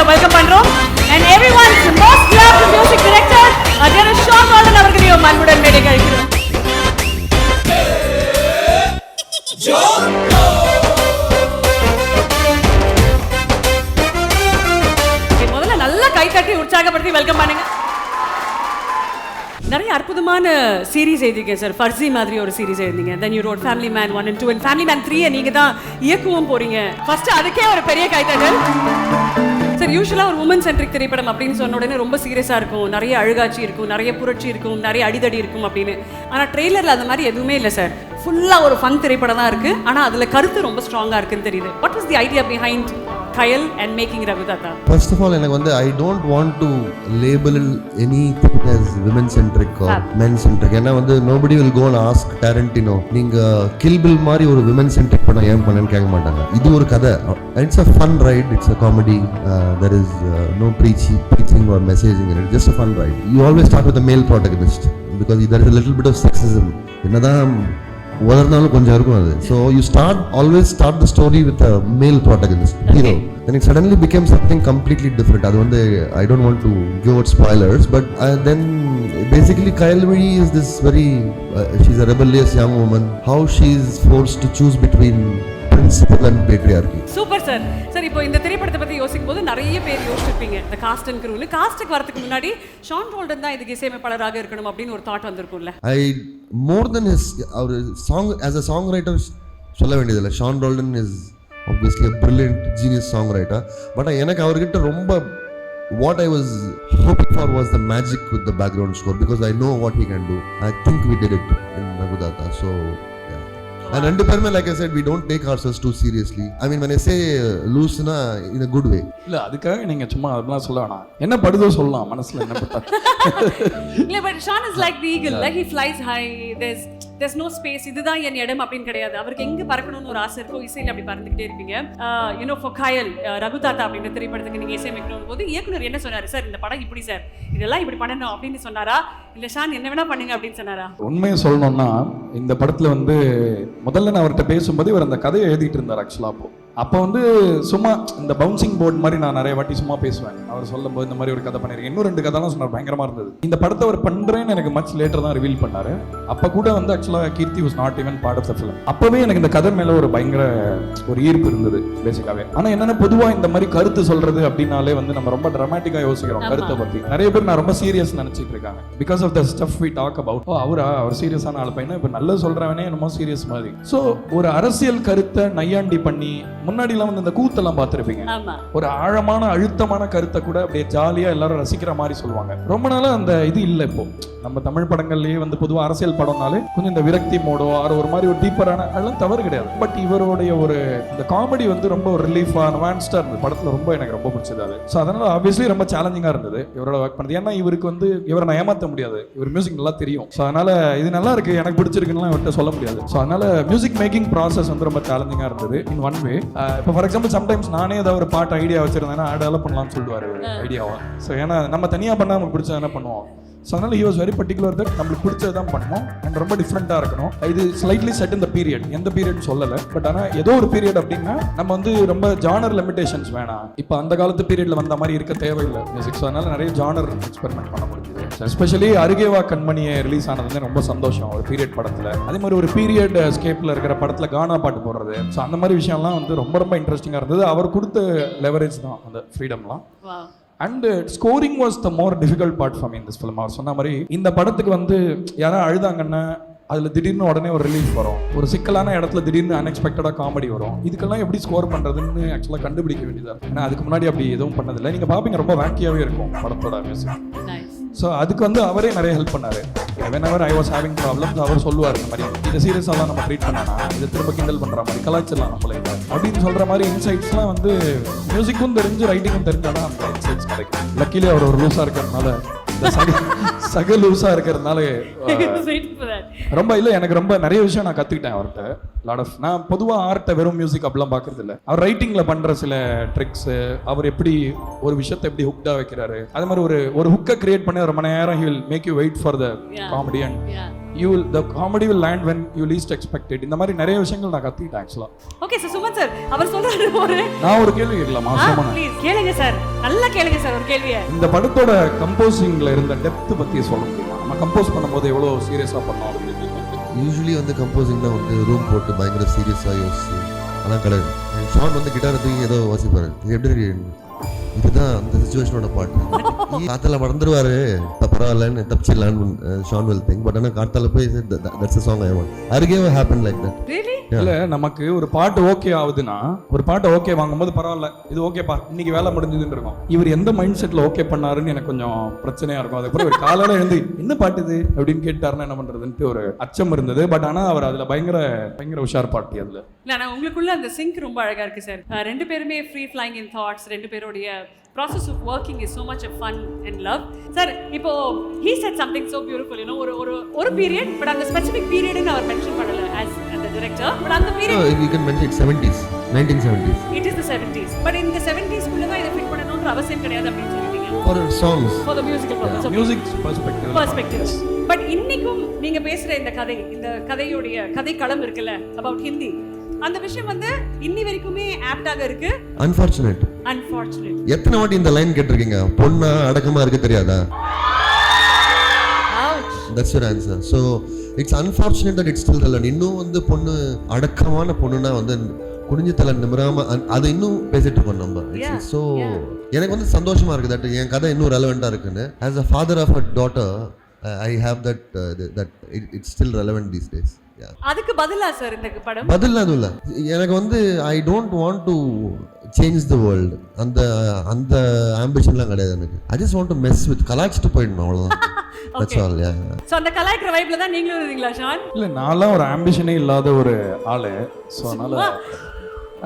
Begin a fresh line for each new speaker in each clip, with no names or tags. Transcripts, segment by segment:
Welcome பண்றோம். And everyone's most loved music director Adhira Sean Roldan அவர்களையும் அன்புடன் மேடைக்கு அழைக்கிறோம். முதல்ல நல்ல கை தட்டி உற்சாகப்படுத்தி வெல்கம் பண்ணுங்க. நிறைய அற்புதமான சீரீஸ் எழுதிங்க சார். ஃபர்ஸி மாதிரி ஒரு சீரீஸ் எழுதிங்க. Then you wrote family man 1 and 2 and family man 3 நீங்க தான் இயக்கவும் போறீங்க. ஃபர்ஸ்ட் அதுக்கே ஒரு பெரிய கைத்தட்டல் சார். யூஷுவலா ஒரு உமன் சென்ட்ரிக் திரைப்படம் அப்படின்னு சொன்ன உடனே ரொம்ப சீரியஸா இருக்கும், நிறைய அழுகாட்சி இருக்கும், நிறைய புரட்சி இருக்கும், நிறைய அடிதடி இருக்கும் அப்படின்னு. ஆனா ட்ரெய்லர்ல அந்த மாதிரி எதுவுமே இல்லை சார். ஃபுல்லா ஒரு ஃபன் திரைப்படம் தான் இருக்கு. ஆனா அதுல கருத்து ரொம்ப ஸ்ட்ராங்கா இருக்குன்னு தெரியுது. What was the idea behind Kayal and making Raghutaatha?
First of all, I don't want to label anything as women centric or men centric. Nobody will go and ask Tarantino, நீங்க Kill Bill மாதிரி ஒரு women centric படம் ஏன் பண்ணேன்னு கேட்க மாட்டாங்க. இது ஒரு கதை. It's a fun ride. It's a comedy. There is no preaching or messaging in it. Just a fun ride. You always start with the male protagonist because there is a little bit of sexism. என்னதான் ஒவ்வொருனாலும் கொஞ்சம் இருக்கும் அது. So you always start the story with a male protagonist, hero. Then it suddenly became something completely different. அது I don't want to give out spoilers, but then basically Kayal is this very she's a rebellious young woman. How she is forced to choose between principle and patriarchy.
Super sir. Sir இப்போ இந்த திரைப்படத்தை பத்தி யோசிக்கும் போது நிறைய பேர் யோசிச்சிருப்பீங்க இந்த cost and க்ரூல. காஸ்டுக்கு வரதுக்கு முன்னாடி ஷான் ரோல்டன் தான் இதுக்கு இசையமைப்பாளராக இருக்கணும் அப்படின்னு ஒரு thought வந்திருக்கும்ல.
More than his our song as a songwriter சொல்ல வேண்டியதில்லை. Sean Roldan is obviously a brilliant genius songwriter, but எனக்கு அவர்கிட்ட ரொம்ப what I was hoping for was the magic with the background score because I know what he can do. I think we did it in Raghutaatha. So and ரெண்டு பேருமே like I said we don't take ourselves too seriously. I mean when I say loose na in a good way.
இல்ல அதுக்காக நீங்க சும்மா அதெல்லாம் சொல்ல வேணாம். என்ன படுதோ சொல்லலாம் மனசுல என்ன பட்டா.
இல்ல but Sean is like the eagle, like he flies high. There's no space. இதுதான் என் இடம் அப்படின்னு கிடையாது. அவருக்கு எங்க பறக்கணும்னு ஒரு ஆசை இருக்கும். இசையில அப்படி பறந்துகிட்டே இருப்பீங்க. you know for Kayal Raghutaatha அப்படின்ற திரைப்படத்துக்கு நீங்க இசையமைக்கணும் போது இயக்குனர் என்ன சொன்னாரு சார்? இந்த படம் இப்படி சார், இதெல்லாம் இப்படி பண்ணணும் அப்படின்னு சொன்னாரா? இல்ல ஷான் என்ன வேணா பண்ணுங்க அப்படின்னு சொன்னாரா?
உண்மையை சொல்லணும்னா இந்த படத்துல முதல்ல நான் அவர்கிட்ட பேசும்போது இவர் அந்த கதையை எழுதிட்டு இருந்தார் ஆக்சுவலா. அப்போ சும்மா இந்த பவுன்சிங் போர்டு மாதிரி நான் நிறைய வாட்டி சும்மா பேசுவேன். அவர் சொல்லும் போது இந்த மாதிரி ஒரு கதை பண்ணிருக்கேன், இன்னும் 2 கதைலாம் சொன்னார், பயங்கரமா இருந்தது. இந்த படத்தை அவர் பண்றேன்னு எனக்கு மச் லேட்டர் தான் ரிவீல் பண்ணாரு. அப்ப கூட ஆக்சுவலா Keerthy was not even part of the film. அப்பவே எனக்கு இந்த கதை மேல ஒரு பயங்கர ஒரு ஈர்ப்பு இருந்தது பேசிக்காவே. ஆனா என்னன்னா பொதுவா இந்த மாதிரி கருத்து சொல்றது அப்படின்னாலே நம்ம ரொம்ப டிராமாட்டிக்கா யோசிக்கிறோம் கருத்தை பத்தி. நிறைய பேர் நான் ரொம்ப சீரியஸ் நினைச்சிட்டு இருக்காங்க because of the stuff we talk about. அவர் சீரியஸான ஆள் பையனா இப்ப நல்ல சொல்றவனே என்னமோ சீரியஸ் மாதிரி. சோ ஒரு அரசியல் கருத்தை நையாண்டி பண்ணி முன்னாடி எல்லாம் இந்த கூத்தெல்லாம் பார்த்திருப்பீங்க. ஒரு ஆழமான அழுத்தமான கருத்தை கூட அப்படியே ஜாலியா எல்லாரும் ரசிக்கிற மாதிரி சொல்லுவாங்க. ரொம்ப நாளா அந்த இது இல்ல. இப்போ நம்ம தமிழ் படங்கள்லயே பொதுவா அரசியல் படம்னாலே கொஞ்சம் இந்த விரக்தி மோடோ ஒரு மாதிரி ஒரு டீப்பரான அதெல்லாம் தவறு கிடையாது. பட் இவருடைய ஒரு இந்த காமெடி ரொம்ப ஒரு ரிலீஃபா அட்வான்ஸ்டா இருந்தது படத்துல. ரொம்ப எனக்கு ரொம்ப பிடிச்சது அது. ஸோ அதனால ஆப்வியஸ்லி ரொம்ப சேலஞ்சிங்கா இருந்தது இவரோட ஒர்க் பண்ணது. ஏன்னா இவருக்கு இவரை நான் ஏமாற்ற முடியாது. இவர் மியூசிக் நல்லா தெரியும். ஸோ அதனால இது நல்லா இருக்கு எனக்கு பிடிச்சிருக்குன்னு இவர்கிட்ட சொல்ல முடியாது. ஸோ அதனால மியூசிக் மேக்கிங் ப்ராசஸ் ரொம்ப சேலஞ்சிங்கா இருந்தது இன் ஒன் வே. இப்போ ஃபார் எக்ஸாம்பிள் சம்டைம்ஸ் நானே ஏதாவது ஒரு பாட்டு ஐடியா வச்சிருந்தேன்னா டெவலப் பண்ணலாம்னு சொல்லுவாரு ஐடியாவா. ஸோ ஏன்னா நம்ம தனியாக பண்ணால் நமக்கு பிடிச்சது என்ன பண்ணுவோம். ஸோ அதனால he was very particular that நம்மளுக்கு பிடிச்சது தான் பண்ணணும் அண்ட் ரொம்ப டிஃப்ரெண்ட்டாக இருக்கணும். இது ஸ்லைட்லி செட் இந்த பீரியட், எந்த பீரியட் சொல்லலை. பட் ஆனால் ஏதோ ஒரு பீரியட் அப்படின்னா நம்ம ரொம்ப ஜானர் லிமிடேஷன்ஸ் வேணாம். இப்போ அந்த காலத்து பீரியட்ல வந்த மாதிரி இருக்க தேவையில்லை மியூசிக். ஸோ அதனால நிறைய ஜானர் எக்ஸ்பெரிமெண்ட் பண்ண முடியுது. எஸ்பெஷலி அருகேவா கண்மணியை ரிலீஸ் ஆனது ரொம்ப சந்தோஷம் ஒரு பீரியட் படத்தில். அதே மாதிரி ஒரு பீரியட் ஸ்கேப்ல இருக்கிற படத்தில் கானா பாட்டு போடுறது. ஸோ அந்த மாதிரி விஷயம்லாம் ரொம்ப ரொம்ப இன்ட்ரெஸ்டிங்காக இருந்தது. அவர் கொடுத்த லெவரேஜ் தான் அந்த ஃப்ரீடம்லாம். And scoring was the more difficult part for me in this film. அவர் சொன்ன மாதிரி இந்த படத்துக்கு யாராவது அழுதாங்கன்னா அதில் திடீர்னு உடனே ஒரு ரிலீஃப் வரும். ஒரு சிக்கலான இடத்துல திடீர்னு அன்எக்ஸ்பெக்டடாக காமெடி வரும். இதுக்கெல்லாம் எப்படி ஸ்கோர் பண்ணுறதுன்னு ஆக்சுவலாக கண்டுபிடிக்க வேண்டியதாக இருக்கும். ஏன்னா அதுக்கு முன்னாடி அப்படி எதுவும் பண்ணதில்லை. நீங்கள் பார்ப்பீங்க ரொம்ப வேக்கியாகவே இருக்கும் படத்தோட மியூசிக். ஸோ அதுக்கு அவரே நிறைய ஹெல்ப் பண்ணாரு. whenever I was having problems அவர் சொல்லுவார் இந்த மாதிரி இதை சீரியஸாக நம்ம ட்ரீட் பண்ணனா இதை திரும்ப கிண்டல் பண்ணுற மாதிரி கலாய்ச்சிடலாம் நம்மளே அப்படின்னு சொல்கிற மாதிரி இன்சைட்ஸ்லாம் மியூசிக்கும் தெரிஞ்சு ரைட்டிங்கும் தெரிஞ்சாதான் அந்த இன்சைட்ஸ் கிடைக்கும். லக்கிலே அவர் ஒரு லூஸாக இருக்கிறதுனால சக லூஸா இருக்கிறதுனால ரொம்ப இல்லை எனக்கு ரொம்ப நிறைய விஷயம் நான் கற்றுக்கிட்டேன் அவர்கிட்ட. லாட் ஆஃப் நான் பொதுவாக ஆர்ட்டை வெறும் மியூசிக் அப்படிலாம் பார்க்கறது இல்லை. அவர் ரைட்டிங்கில் பண்ணுற சில ட்ரிக்ஸு, அவர் எப்படி ஒரு விஷயத்தை எப்படி ஹுக்டாக வைக்கிறாரு, அது மாதிரி ஒரு ஹுக்கை கிரியேட் பண்ணி ரொம்ப நேரம் he will make you wait for the comedy and the comedy will land when you least expect it. இந்த மாதிரி நிறைய விஷயங்கள் நான் கத்துக்கிட்டேன் ஆக்சுவலா.
ஓகே சார், சுமன் சார் அவர் சொல்றாரு ஒரு
நான் ஒரு கேள்வி கேட்கலாமா சுமன்?
ப்ளீஸ் கேளுங்க சார், நல்லா கேளுங்க சார் ஒரு கேள்வியை.
இந்த படத்தோட கம்போசிங்ல இருந்த டெப்த் பத்தி சொல்ல முடியுமா? நம்ம கம்போஸ் பண்ணும்போது எவ்வளவு சீரியஸா பண்ணோம் அப்படின்னு.
யூஸ்வலி வந்து கம்போசிங்னா வந்து ரூம் போட்டு பயங்கர சீரியஸாக யோசிச்சு அதெல்லாம் கிடையாது. ஷான் வந்து கிட்டாரை தூக்கி ஏதோ வாசிப்பாரு. இது எப்படி இதுதான் அந்த சுச்சுவேஷனோட பாட்டு. காத்தால மறந்துடுவாரு, பரவாயில்லன்னு தப்பிச்சிடலான்னு ஷான் வில் திங்க். பட் ஆனால் காத்தால போய் that's a song I want. Argue happen like that.
Really?
இல்ல நமக்கு ஒரு பாட்டு ஓகே ஆகுதுன்னா, ஒரு பாட்டு ஓகே வாங்கும்போது பரவாயில்ல இது ஓகேப்பா இன்னைக்கு வேலை முடிஞ்சதுன்னு இருக்கும். இவர் எந்த மைண்ட் செட்ல ஓகே பண்ணாருன்னு எனக்கு கொஞ்சம் பிரச்சனையா இருக்கும். அதுக்கப்புறம் ஒரு காலையில எழுந்து என்ன பாட்டு இது அப்படின்னு கேட்டாருன்னா என்ன பண்றதுன்ட்டு ஒரு அச்சம் இருந்தது. பட் ஆனா அவர் அதுல பயங்கர உஷார் பாட்டி அதுல.
இல்ல உங்களுக்குள்ள அந்த சிங்க் ரொம்ப அழகா இருக்கு சார். ரெண்டு பேருமே ஃப்ரீ ஃப்ளைங் இன் தாட்ஸ். ரெண்டு பேருடைய process of working is so much of fun and love. Sir, இப்போ he said something so beautiful, you know, ஒரு period, but அந்த specific period ன்னு அவர் mention பண்ணல as the director, but அந்த period
you can mention it 70s, 1970s.
It is the 70s, but in the 70s குள்ள தான் இத fit பண்ணனும்ன்ற அவசியம் கிடையாது அப்படினு சொல்லிட்டீங்க.
For songs,
for the musical purpose,
yeah, music perspective.
But இன்னைக்கும் நீங்க பேசுற இந்த கதையோட கதை களம் இருக்குல்ல about Hindi, அந்த விஷயம் வந்து இன்னி வரைக்குமே ஆப்டாக இருக்கு.
Unfortunate. எத்தனை வாட்டி இந்த லைன் கேட்டிருக்கீங்க? பொண்ணா அடக்கமா இருக்க தெரியாதா?
Ouch.
That's your answer. So it's unfortunate that it's still relevant. இன்னும் வந்து பொண்ணு அடக்கமான பொண்ணுனா வந்து குனிஞ்சு தலை நிமிராம அது இன்னும் பேசிட்டு இருக்கோம் நம்ம. So எனக்கு வந்து சந்தோஷமா இருக்கு that என் கதை இன்னும் ரெலவெண்டா இருக்குன்னு. As a father of a daughter, I have that it's still relevant these days.
அதுக்கு பதிலா சார் இந்த படம்
பதிலா இல்ல. எனக்கு வந்து I don't want to change the world. அந்த ஆம்பிஷன்லாம் கிடையாது எனக்கு. I just want to mess with கலாய்ச்சிட்டு போயிடணும் அவ்வளவுதான். That's all. Yeah.
So அந்த கலாய்க்கிற வைப்ல தான் நீங்களும் இருக்கீங்களா ஷான்?
இல்ல நான்லாம் ஒரு ஆம்பிஷனே இல்லாத ஒரு ஆளு. சோ அதனால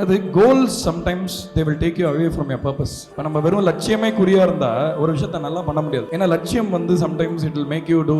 அது goals sometimes they will take you away from your purpose. இப்போ நம்ம வெறும் லட்சியமே குறியா இருந்தா ஒரு விஷயத்த நல்லா பண்ண முடியாது. ஏன்னா லட்சியம் வந்து sometimes it will make you to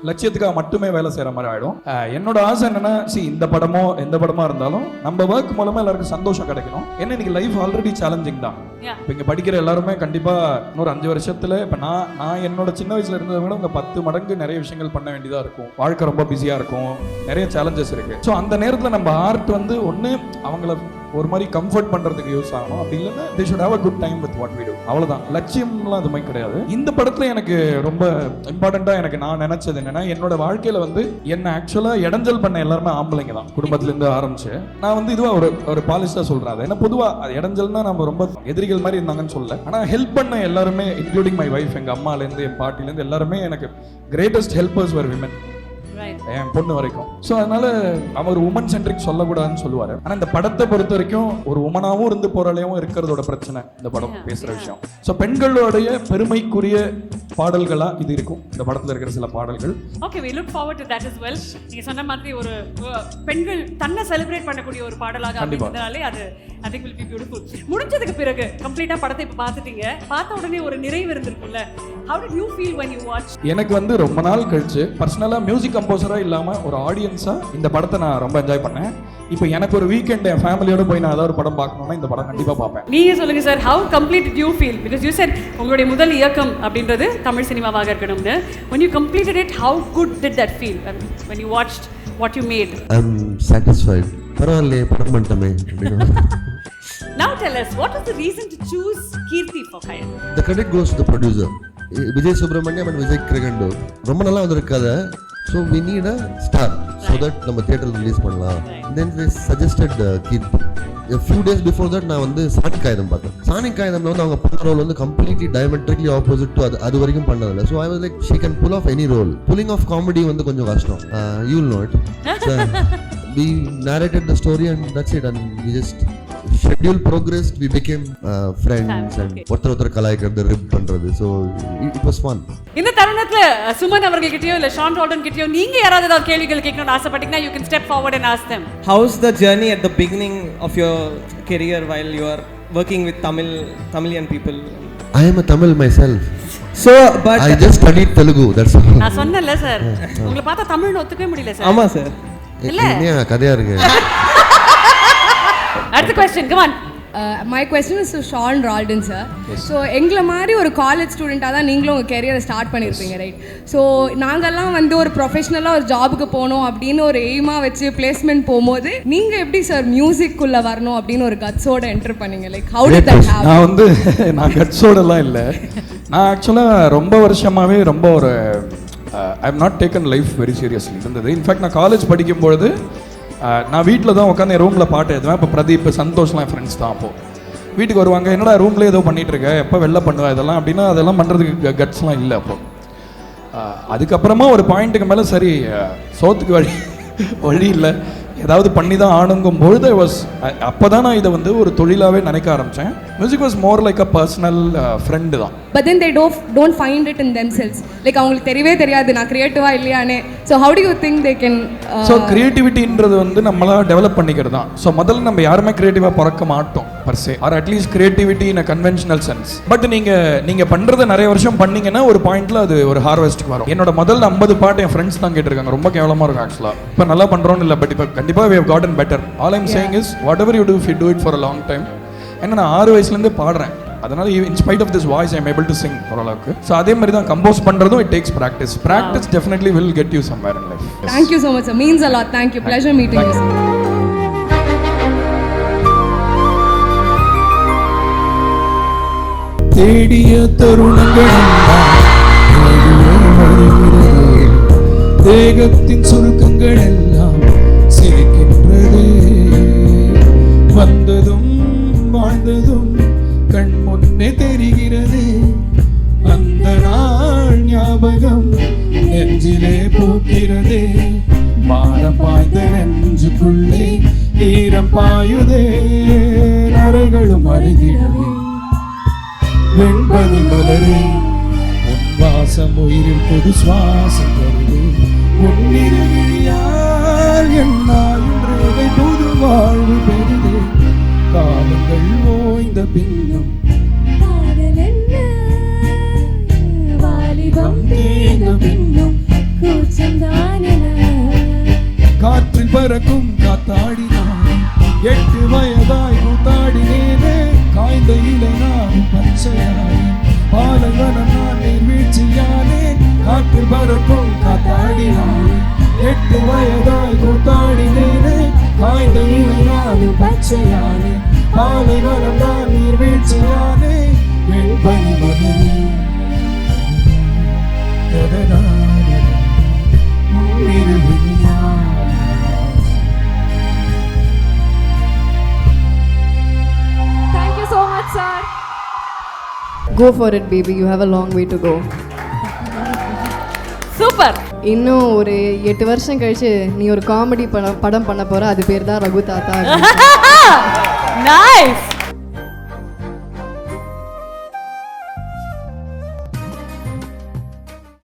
லட்சியத்துக்காக மட்டுமே வேலை செய்யற மாதிரி ஆயிடும். என்னோட ஆசை என்னன்னா இந்த படமோ எந்த படமா இருந்தாலும் நம்ம ஒர்க் மூலமா எல்லாருக்கும் சந்தோஷம் கிடைக்கணும். ஏன்னா இன்னைக்கு லைஃப் ஆல்ரெடி சேலஞ்சிங் தான். இப்போ இங்க படிக்கிற எல்லாருமே கண்டிப்பா இன்னொரு 5 வருஷத்துல இப்போ நான் என்னோட சின்ன வயசுல இருந்ததை விட உங்க 10 மடங்கு நிறைய விஷயங்கள் பண்ண வேண்டியதா இருக்கும். வாழ்க்கை ரொம்ப பிஸியா இருக்கும், நிறைய சேலஞ்சஸ் இருக்கு. ஸோ அந்த நேரத்துல நம்ம ஆர்ட் வந்து ஒண்ணு அவங்கள ஒரு மாதிரி கம்ஃபர்ட் பண்றதுக்கு யூஸ் ஆகணும். அப்படி இல்லைன்னா they should have a good time with what we do. அவ்வளவுதான். லட்சியம்லாம் அது மாதிரி கிடையாது. இந்த படத்துல எனக்கு ரொம்ப இம்பார்ட்டண்டா எனக்கு நான் நினைச்சது என்னன்னா என்னோட வாழ்க்கையில வந்து என்ன ஆக்சுவலா இடைஞ்சல் பண்ண எல்லாருமே ஆம்பளைங்க தான். குடும்பத்துல இருந்து ஆரம்பிச்சு நான் வந்து இதுவா ஒரு பாலிசியா சொல்றேன். அது ஏன்னா பொதுவா அது இடைஞ்சல்னா நம்ம ரொம்ப எதிரிகள் மாதிரி இருந்தாங்கன்னு சொல்லல. ஆனா ஹெல்ப் பண்ண எல்லாருமே இன்க்ளூடிங் மை வைஃப், எங்க அம்மால இருந்து என் பாட்டில இருந்து எல்லாருமே எனக்கு கிரேட்டஸ்ட் ஹெல்பர்ஸ் வர் விமன். என் பொண்ணு வரைக்கும். ஸோ அதனால அவர் உமன் சென்ட்ரிக் சொல்லக்கூடாதுன்னு சொல்லுவாரு. ஆனா இந்த படத்தை பொறுத்த வரைக்கும் ஒரு உமனாவும் இருந்து போராளியாவும் இருக்கிறதோட பிரச்சனை இந்த படம் பேசுற விஷயம். ஸோ பெண்களுடைய பெருமைக்குரிய பாடல்களா இது இருக்கும் இந்த படத்துல இருக்கிற சில பாடல்கள்.
Okay, we look forward to that as well. நீங்க சொன்ன மாதிரி ஒரு பெண்கள் தன்னை செலிப்ரேட் பண்ணக்கூடிய ஒரு பாடலாக அமைந்ததாலே அது I think will be beautiful. முடிஞ்சதுக்கு பிறகு கம்ப்ளீட்டா படத்தை இப்ப பார்த்துட்டீங்க. பார்த்த உடனே ஒரு நிறைவு இருந்திருக்கும்ல. How did you feel when you watched?
எனக்கு வந்து ரொம்ப நாள் கழிச்சு பர்சனலா மியூசிக் கம்போசரா இல்லாம ஒரு ஆடியன்ஸா இந்த படத்தை நான் ரொம்ப என்ஜாய் பண்ணேன். இப்போ எனக்கு ஒரு வீக்கெண்ட் என் ஃபேமிலியோட போய் நான் ஏதாவது ஒரு படம் பார்க்கணும்னா இந்த படம் கண்டிப்பா பார்ப்பேன்.
நீங்க சொல்லுங்க sir, how complete did you feel? Because you said உங்களுடைய முதல் இயக்கம் அப்படின்றது தமிழ் சினிமாவாக இருக்கணும்னு. When you completed it, how good did that feel? When you watched what you made?
I'm satisfied. பரவாயில்லையே படம் பண்ணிட்டோமே.
Now tell us, what was the reason to choose Keerthi for Khayan?
The credit goes to the producer, Vijay Subramaniam and Vijay Krigandu. ரொம்ப நல்லா வந்திருக்காத. So we need a star so that நம்ம தியேட்டர்ல release பண்ணலாம். Then they suggested Keerthi. A few days before that நான் வந்து சாணி காகிதம் பார்த்தேன். சாணி காகிதம்ல வந்து அவங்க பண்ண ரோல் வந்து completely diametrically opposite to அது வரைக்கும் பண்ணதில்லை. So I was like she can pull off any role. Pulling off comedy வந்து கொஞ்சம் கஷ்டம். You'll know it. So we narrated the story and that's it. And we just schedule progressed, we became friends and ஒருத்தர் கலாய்க்கிறது rib பண்றது. So it was fun.
இந்த தருணத்துல சுமன் அவர்கள் கிட்டயோ இல்ல Shawn ரால்டன் கிட்டயோ நீங்க யாராவது ஏதாவது கேள்விகள் கேட்கணும்னு ஆசைப்பட்டீங்கன்னா you can step forward and ask them.
How's the journey at the beginning of your career while you are working with Tamilian people?
I am a Tamil myself.
So but
I just studied Telugu, that's all.
நான் சொன்னேன்ல sir, உங்களை பார்த்தா தமிழ்னு ஒத்துக்கவே முடியல sir.
ஆமா sir.
இல்ல கதையா இருக்கு.
அடுத்த question, come on.
My question is to Sean Roldan sir. So எங்களை மாதிரி ஒரு காலேஜ் ஸ்டூடெண்ட்டாக தான் நீங்களும் உங்கள் கெரியரை ஸ்டார்ட் பண்ணியிருப்பீங்க, ரைட்? ஸோ நாங்கள்லாம் வந்து ஒரு ப்ரொஃபஷ்னலாக ஒரு ஜாபுக்கு போகணும் அப்படின்னு ஒரு எய்மாக வச்சு பிளேஸ்மெண்ட் போகும்போது நீங்கள் எப்படி சார் மியூசிக்குள்ளே வரணும் அப்படின்னு ஒரு கட்ஸோட என்டர் பண்ணீங்க? Like how did that happen?
நான் வந்து நான் கட்ஸோடலாம் இல்லை. நான் ஆக்சுவலாக ரொம்ப வருஷமாகவே ரொம்ப ஒரு I have not taken life very seriously இருந்தது. இன்ஃபேக்ட் நான் காலேஜ் படிக்கும்பொழுது நான் வீட்டில் தான் உட்காந்து என் ரூமில் பாட்டு எழுதுவேன். இப்போ பிரதீப், சந்தோஷ்லாம் என் ஃப்ரெண்ட்ஸ் தான். அப்போது வீட்டுக்கு வருவாங்க, என்னடா ரூம்லேயே ஏதோ பண்ணிகிட்டு இருக்க, எப்போ வெளில பண்ணுவேன் இதெல்லாம் அப்படின்னா அதெல்லாம் பண்ணுறதுக்கு கட்ஸ்லாம் இல்லை. அப்போது அதுக்கப்புறமா ஒரு பாயிண்ட்டுக்கு மேலே சரி சோத்துக்கு வழி இல்லை, ஏதாவது பண்ணி தான் ஆணுங்கும் பொழுது அப்போ தான் நான் இதை வந்து ஒரு தொழிலாகவே நினைக்க ஆரம்பித்தேன். Music was more like a personal friend தான்.
But then they don't find it in themselves. Like அவங்களுக்கு தெரியவே தெரியாது நான் கிரியேட்டிவா இல்லையானே. So how do you think they can
so கிரியேட்டிவிட்டின்றது வந்து நம்மளா டெவலப் பண்ணிக்கிறது தான். ஸோ முதல்ல நம்ம யாருமே கிரியேட்டிவாக பிறக்க மாட்டோம் per se, or at least creativity in a conventional sense. But நீங்கள் பண்ணுறதை நிறைய வருஷம் பண்ணீங்கன்னா ஒரு பாயிண்ட்ல அது ஒரு ஹார்வெஸ்ட்டுக்கு வரும். என்னோட முதல்ல 50 பாட்டு என் ஃப்ரெண்ட்ஸ் தான் கேட்டிருக்காங்க, ரொம்ப கேவலமாக இருக்கும் ஆக்சுவலாக. இப்போ நல்லா பண்ணுறோன்னு இல்லை, பட் இப்போ கண்டிப்பாக we have gotten better. All I'm saying is whatever you do, if you do it for a long time. ஏன்னா நான் 6 வயசுலேருந்தே பாடுறேன், அதனால in spite of this voice I am able to sing ஓரளவுக்கு. ஸோ அதே மாதிரி தான் கம்போஸ் பண்ணுறதும் it takes practice. Practice definitely will get you somewhere in life. Yes.
Thank you so much sir. Means a lot. Thank you. Pleasure meeting you sir.
தேடிய தருணங்கள் தேகத்தின் சுருக்கங்கள் எல்லாம் சிரிக்கின்றது. வந்ததும் வாழ்ந்ததும் கண் முன்னே தெரிகிறது. அந்த நாள் ஞாபகம் நெஞ்சிலே பூக்கிறது. மாறம் பாய்ந்த நெஞ்சுக்குள்ளே ஈரம் பாயுதே. நரைகளும் அருகிடவே வெண்பனி மலரே, உன் வாசம் உயிரில் புது சுவாசம் தருவே. உன்னிருவிழியால் என்னால் இன்றைய புது வாழ்வு பெறுதே. காலங்கள் ஓய்ந்த பின்னும் வாலிபம் தேய்ந்த பின்னும் காற்றில் பறக்கும் காத்தாடினான். 8 வயதாய் கூத்தாடினேனே. காய்ந்த இலை நான் பச்சையானேன். பாலைவனம் நான் நீர்வீழ்ச்சியானேன். காற்றில் பறக்கும் காத்தாடினான். 8 வயதாய் கூத்தாடினேனே. காய்ந்த இலை நான் பச்சையானேன். பாலைவனம் நான் நீர்வீழ்ச்சியானே. வெண்பனி மலரே
Thank you so much sir.
Go for it baby, you have a long way to go.
Super.
இன்னும் ஒரு 8 வருஷம் கழிச்சு நீ ஒரு காமெடி படம் பண்ண போற, அது பேர் தான் ரகு தாத்தா.
நைஸ்.